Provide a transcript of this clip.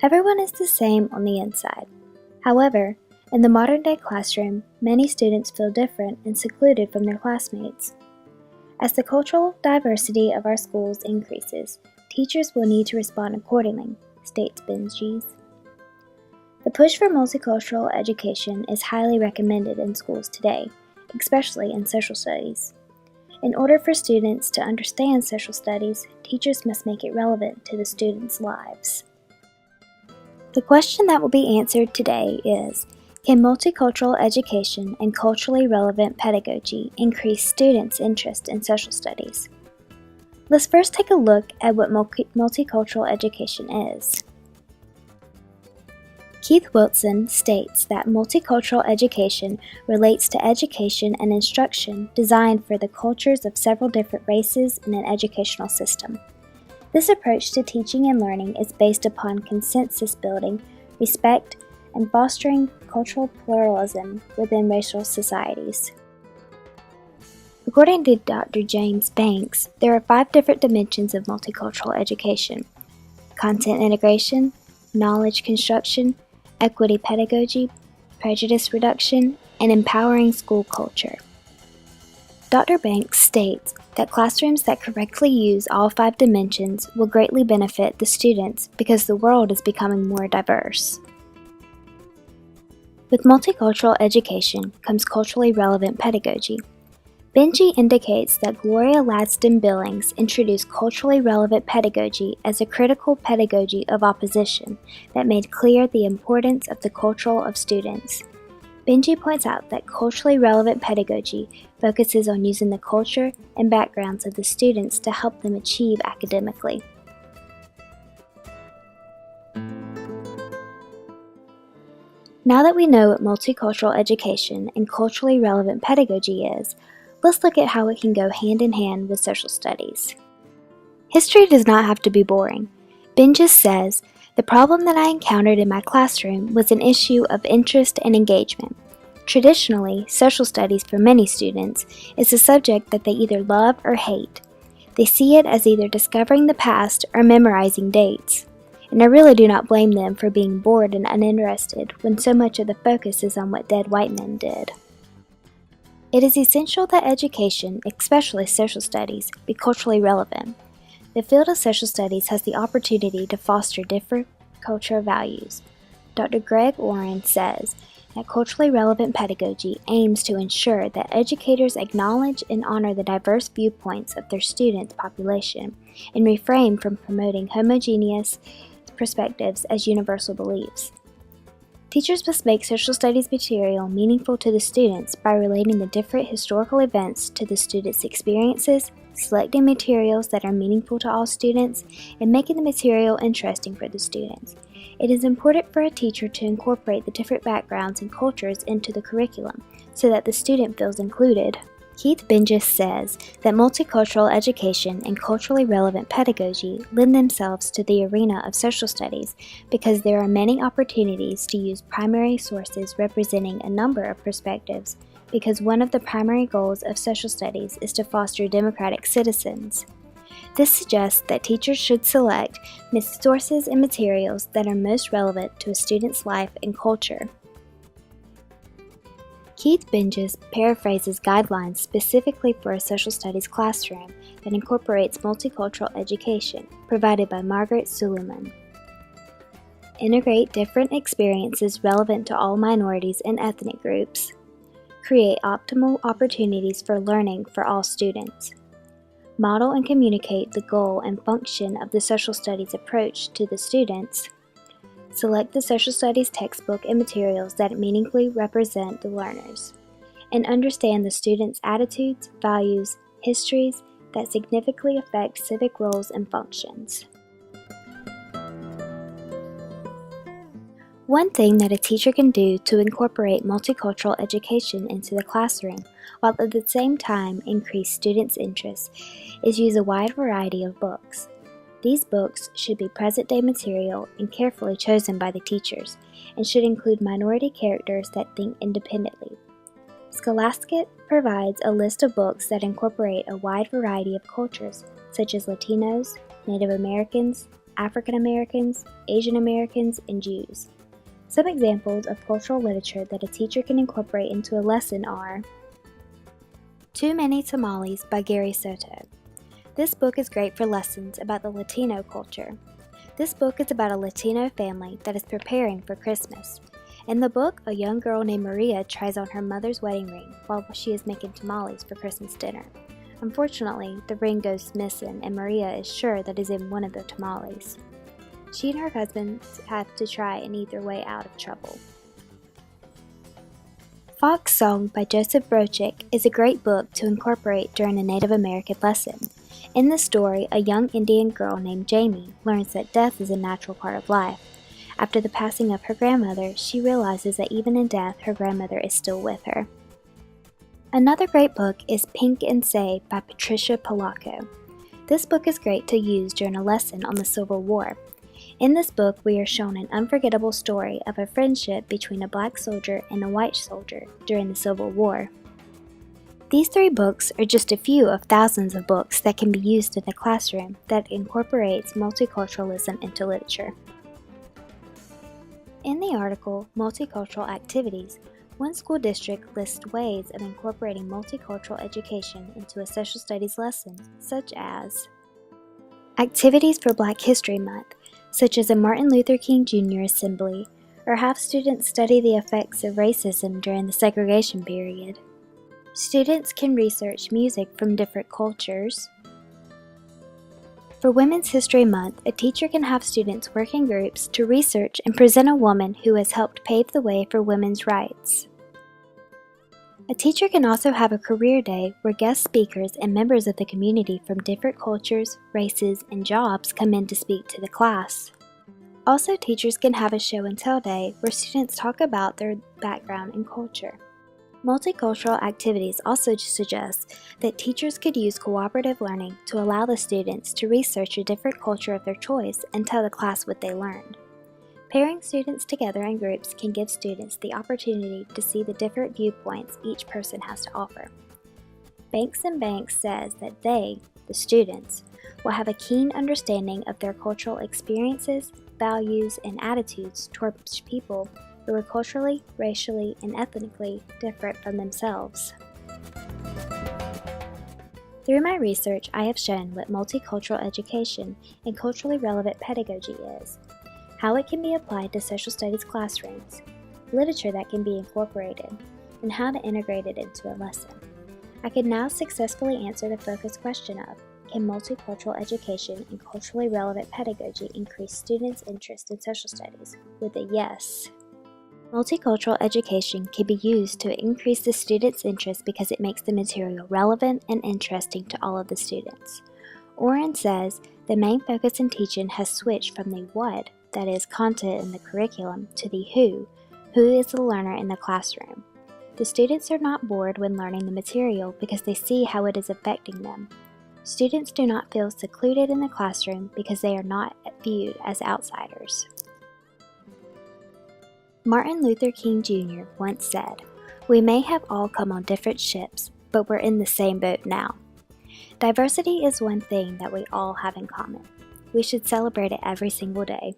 Everyone is the same on the inside. However, in the modern-day classroom, many students feel different and secluded from their classmates. As the cultural diversity of our schools increases, teachers will need to respond accordingly, states Benji's. The push for multicultural education is highly recommended in schools today, especially in social studies. In order for students to understand social studies, teachers must make it relevant to the students' lives. The question that will be answered today is, can multicultural education and culturally relevant pedagogy increase students' interest in social studies? Let's first take a look at what multicultural education is. Keith Wilson states that multicultural education relates to education and instruction designed for the cultures of several different races in an educational system. This approach to teaching and learning is based upon consensus building, respect, and fostering cultural pluralism within racial societies. According to Dr. James Banks, there are 5 different dimensions of multicultural education: content integration, knowledge construction, equity pedagogy, prejudice reduction, and empowering school culture. Dr. Banks states that classrooms that correctly use all 5 dimensions will greatly benefit the students because the world is becoming more diverse. With multicultural education comes culturally relevant pedagogy. Benji indicates that Gloria Ladstone Billings introduced culturally relevant pedagogy as a critical pedagogy of opposition that made clear the importance of the cultural of students. Benji points out that culturally relevant pedagogy focuses on using the culture and backgrounds of the students to help them achieve academically. Now that we know what multicultural education and culturally relevant pedagogy is, let's look at how it can go hand in hand with social studies. History does not have to be boring. Benji says, "The problem that I encountered in my classroom was an issue of interest and engagement. Traditionally, social studies for many students is a subject that they either love or hate. They see it as either discovering the past or memorizing dates. And I really do not blame them for being bored and uninterested when so much of the focus is on what dead white men did." It is essential that education, especially social studies, be culturally relevant. The field of social studies has the opportunity to foster different cultural values. Dr. Greg Oren says that culturally relevant pedagogy aims to ensure that educators acknowledge and honor the diverse viewpoints of their student population and refrain from promoting homogeneous perspectives as universal beliefs. Teachers must make social studies material meaningful to the students by relating the different historical events to the students' experiences, selecting materials that are meaningful to all students, and making the material interesting for the students. It is important for a teacher to incorporate the different backgrounds and cultures into the curriculum so that the student feels included. Keith Benjis says that multicultural education and culturally relevant pedagogy lend themselves to the arena of social studies because there are many opportunities to use primary sources representing a number of perspectives, because one of the primary goals of social studies is to foster democratic citizens. This suggests that teachers should select sources and materials that are most relevant to a student's life and culture. Keith Benjis paraphrases guidelines specifically for a social studies classroom that incorporates multicultural education, provided by Margaret Suleiman. Integrate different experiences relevant to all minorities and ethnic groups. Create optimal opportunities for learning for all students. Model and communicate the goal and function of the social studies approach to the students. Select the social studies textbook and materials that meaningfully represent the learners, and understand the students' attitudes, values, histories that significantly affect civic roles and functions. One thing that a teacher can do to incorporate multicultural education into the classroom, while at the same time increase students' interest, is use a wide variety of books. These books should be present-day material and carefully chosen by the teachers, and should include minority characters that think independently. Scholastic provides a list of books that incorporate a wide variety of cultures, such as Latinos, Native Americans, African Americans, Asian Americans, and Jews. Some examples of cultural literature that a teacher can incorporate into a lesson are Too Many Tamales by Gary Soto. This book is great for lessons about the Latino culture. This book is about a Latino family that is preparing for Christmas. In the book, a young girl named Maria tries on her mother's wedding ring while she is making tamales for Christmas dinner. Unfortunately, the ring goes missing and Maria is sure that it is in one of the tamales. She and her husband have to try and eat their way out of trouble. Fox Song by Joseph Brochick is a great book to incorporate during a Native American lesson. In the story, a young Indian girl named Jamie learns that death is a natural part of life. After the passing of her grandmother, she realizes that even in death, her grandmother is still with her. Another great book is Pink and Say by Patricia Polacco. This book is great to use during a lesson on the Civil War. In this book, we are shown an unforgettable story of a friendship between a black soldier and a white soldier during the Civil War. These 3 books are just a few of thousands of books that can be used in the classroom that incorporates multiculturalism into literature. In the article, Multicultural Activities, one school district lists ways of incorporating multicultural education into a social studies lesson, such as activities for Black History Month, such as a Martin Luther King Jr. assembly, or have students study the effects of racism during the segregation period. Students can research music from different cultures. For Women's History Month, a teacher can have students work in groups to research and present a woman who has helped pave the way for women's rights. A teacher can also have a career day where guest speakers and members of the community from different cultures, races, and jobs come in to speak to the class. Also, teachers can have a show and tell day where students talk about their background and culture. Multicultural activities also suggest that teachers could use cooperative learning to allow the students to research a different culture of their choice and tell the class what they learned. Pairing students together in groups can give students the opportunity to see the different viewpoints each person has to offer. Banks and Banks says that they, the students, will have a keen understanding of their cultural experiences, values, and attitudes towards people who are culturally, racially, and ethnically different from themselves. Through my research, I have shown what multicultural education and culturally relevant pedagogy is, how it can be applied to social studies classrooms, literature that can be incorporated, and how to integrate it into a lesson. I can now successfully answer the focus question of, can multicultural education and culturally relevant pedagogy increase students' interest in social studies? With a yes. Multicultural education can be used to increase the students' interest because it makes the material relevant and interesting to all of the students. Oren says, the main focus in teaching has switched from the what, that is, content in the curriculum, to the who is the learner in the classroom. The students are not bored when learning the material because they see how it is affecting them. Students do not feel secluded in the classroom because they are not viewed as outsiders. Martin Luther King Jr. once said, "We may have all come on different ships, but we're in the same boat now." Diversity is one thing that we all have in common. We should celebrate it every single day.